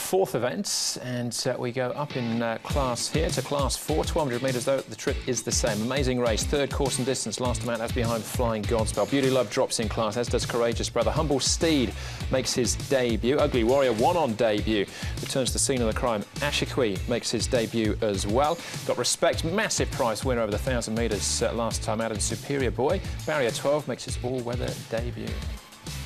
fourth event, and we go up in class here to class 4, 1,200 metres, though the trip is the same. Amazing race, third course and distance, last time out, that's behind Flying Godspell. Beauty Love drops in class, as does Courageous Brother. Humble Steed makes his debut. Ugly Warrior won on debut, returns to the scene of the crime. Ashikwi makes his debut as well. Got Respect, massive prize winner over the 1,000 metres last time out, and Superior Boy. Barrier 12 makes his all-weather debut.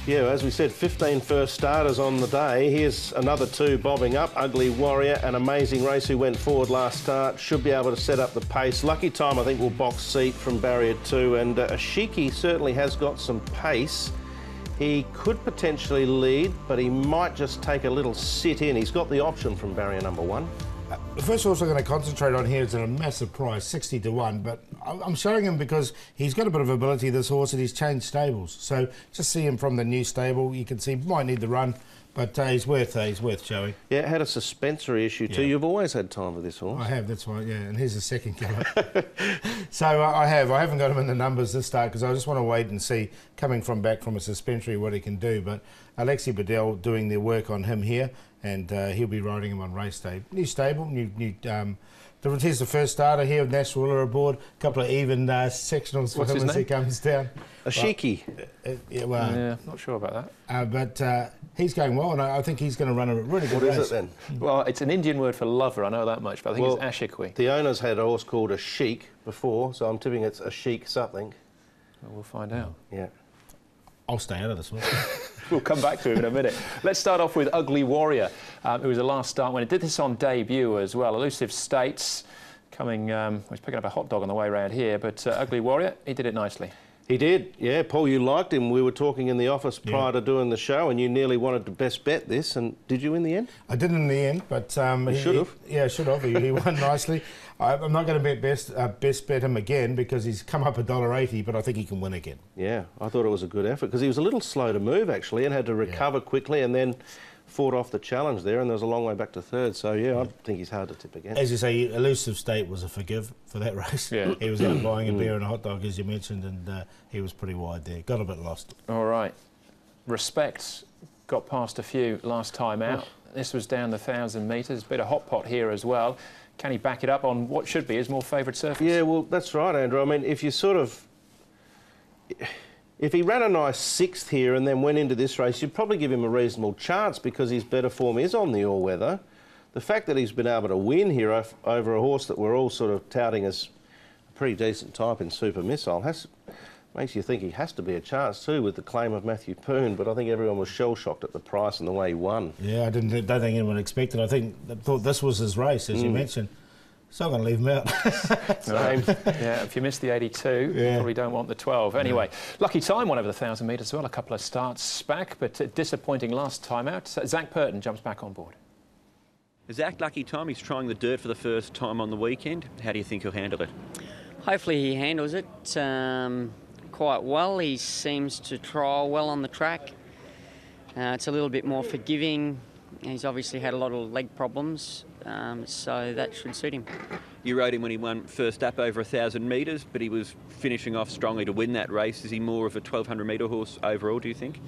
Yeah, as we said, 15 first starters on the day. Here's another two bobbing up. Ugly Warrior, an Amazing Race who went forward last start, should be able to set up the pace. Lucky Time, I think, will box seat from Barrier 2, and Ashiki certainly has got some pace. He could potentially lead, but he might just take a little sit in. He's got the option from barrier number 1. The first horse I'm going to concentrate on here is at a massive price, 60 to 1, but I'm showing him because he's got a bit of ability, this horse, and he's changed stables. So just see him from the new stable. You can see he might need the run, but he's worth showing. Yeah, it had a suspensory issue too. You've always had time for this horse. I have, that's right, yeah, and here's the second killer. So I haven't got him in the numbers this start because I just want to wait and see, coming back from a suspensory, what he can do. But Alexi Bedell doing their work on him here, and he'll be riding him on race day. New stable, here's the first starter here with Nash Ruler aboard. A couple of even sectionals for him as he comes down. Ashiki. Yeah, not sure about that. But he's going well, and I think he's going to run a really good race. What is it then? Well, it's an Indian word for lover, I know that much, but I think it's Ashikwi. The owners had a horse called a Sheik before, so I'm tipping it's a Sheik something. Well, we'll find out. Yeah. I'll stay out of this one. We'll come back to him in a minute. Let's start off with Ugly Warrior, who was the last start when it did this on debut as well. Elusive States coming, he's picking up a hot dog on the way around here, but Ugly Warrior, he did it nicely. He did, yeah. Paul, you liked him. We were talking in the office prior to doing the show, and you nearly wanted to best bet this, and did you in the end? I didn't in the end, but... he should have. Yeah, should have. He won nicely. I'm not going to best bet him again because he's come up $1.80, but I think he can win again. Yeah, I thought it was a good effort because he was a little slow to move, actually, and had to recover quickly, and then fought off the challenge there, and there was a long way back to third. So, yeah, I think he's hard to tip again. As you say, Elusive State was a forgive for that race. Yeah. He was out buying a beer and a hot dog, as you mentioned, and he was pretty wide there. Got a bit lost. All right. Respect got past a few last time out. This was down the 1,000 metres. Bit of hot pot here as well. Can he back it up on what should be his more favoured surface? Yeah, well, that's right, Andrew. I mean, if you if he ran a nice 6th here and then went into this race, you'd probably give him a reasonable chance because his better form is on the all-weather. The fact that he's been able to win here over a horse that we're all sort of touting as a pretty decent type in Super Missile makes you think he has to be a chance too with the claim of Matthew Poon, but I think everyone was shell-shocked at the price and the way he won. Yeah, I don't think anyone expected. I thought this was his race, as you mentioned. So I'm going to leave him out. Same. Yeah, if you miss the 82, you probably don't want the 12. Anyway, Lucky Time won over the 1,000 metres as well, a couple of starts back, but disappointing last time out. Zach Purton jumps back on board. Zach, Lucky Time, he's trying the dirt for the first time on the weekend. How do you think he'll handle it? Hopefully he handles it quite well. He seems to trial well on the track. It's a little bit more forgiving. He's obviously had a lot of leg problems, so that should suit him. You rode him when he won first up over 1,000 metres, but he was finishing off strongly to win that race. Is he more of a 1,200 metre horse overall, do you think?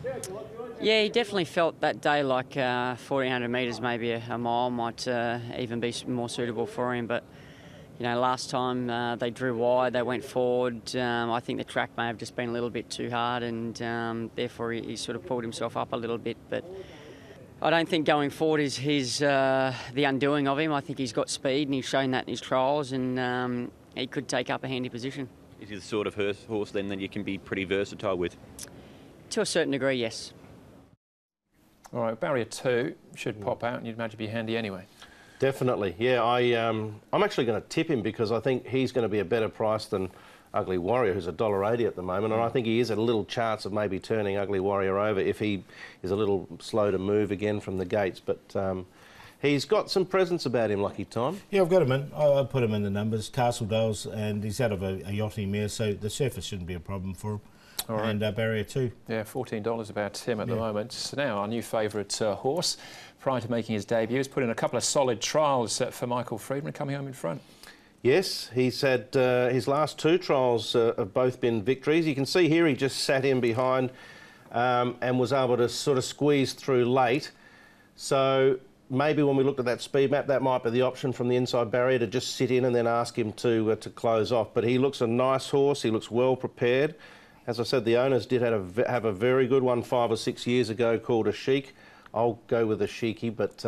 Yeah, he definitely felt that day like 1,400 metres, maybe a mile might even be more suitable for him. But, you know, last time they drew wide, they went forward. I think the track may have just been a little bit too hard, and therefore he sort of pulled himself up a little bit. But I don't think going forward is the undoing of him. I think he's got speed and he's shown that in his trials, and he could take up a handy position. Is he the sort of horse then that you can be pretty versatile with? To a certain degree, yes. All right, barrier 2 should pop out and you'd imagine be handy anyway. Definitely, yeah. I'm actually going to tip him because I think he's going to be a better price than Ugly Warrior, who's $1.80 at the moment, and I think he is a little chance of maybe turning Ugly Warrior over if he is a little slow to move again from the gates. But he's got some presence about him, Lucky Time. Yeah, I've got him in. I put him in the numbers. Castle Dales, and he's out of a yachty mare, so the surface shouldn't be a problem for him. All right. And barrier 2. Yeah, $14 about him at the moment. So now our new favourite horse, prior to making his debut, has put in a couple of solid trials for Michael Friedman, coming home in front. Yes, he's had his last 2 trials have both been victories. You can see here he just sat in behind and was able to sort of squeeze through late. So maybe when we looked at that speed map, that might be the option from the inside barrier to just sit in and then ask him to close off. But he looks a nice horse. He looks well prepared. As I said, the owners did have a very good one 5 or 6 years ago called a Chic. I'll go with a Sheiky, but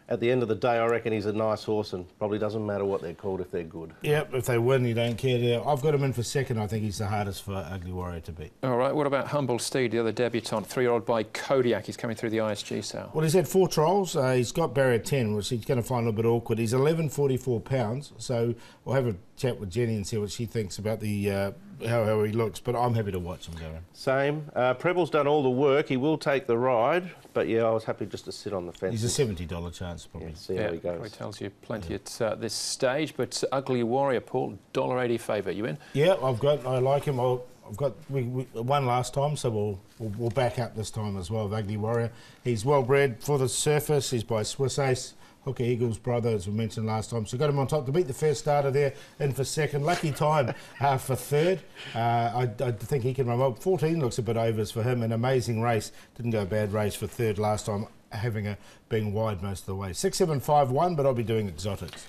at the end of the day, I reckon he's a nice horse and probably doesn't matter what they're called if they're good. Yep, if they win, you don't care. Yeah, I've got him in for second. I think he's the hardest for Ugly Warrior to beat. All right, what about Humble Steed, the other debutant, 3-year-old by Kodiak? He's coming through the ISG sale. Well, he's had 4 trials. He's got barrier 10, which he's going to find a little bit awkward. He's 11.44 pounds, so we'll have a chat with Jenny and see what she thinks about the how he looks, but I'm happy to watch him go in. Same. Preble's done all the work. He will take the ride, but yeah, I was happy just to sit on the fence. He's a $70 chance, probably. Yeah, see how he goes. Probably tells you plenty at this stage, but Ugly Warrior, Paul, $1.80 favourite. You in? Yeah, I like him. We won last time, so we'll back up this time as well with Ugly Warrior. He's well bred for the surface. He's by Swiss Ace, Hooker Eagle's brother, as we mentioned last time. So got him on top to beat the first starter there, in for second. Lucky time for third. I think he can run well. 14 looks a bit overs for him. An amazing race. Didn't go a bad race for third last time, being wide most of the way. 6-7-5-1, but I'll be doing exotics.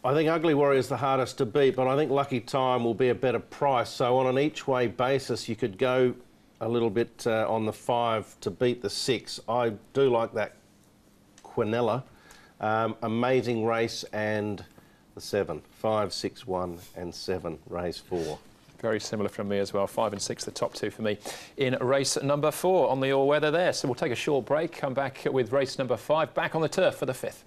I think Ugly Warrior is the hardest to beat, but I think Lucky Time will be a better price. So on an each-way basis, you could go a little bit on the 5 to beat the 6. I do like that Quinella. Amazing race, and the 7. 5, 6, 1 and 7, race 4. Very similar from me as well. 5 and 6, the top 2 for me in race number 4 on the all-weather there. So we'll take a short break, come back with race number 5, back on the turf for the 5th.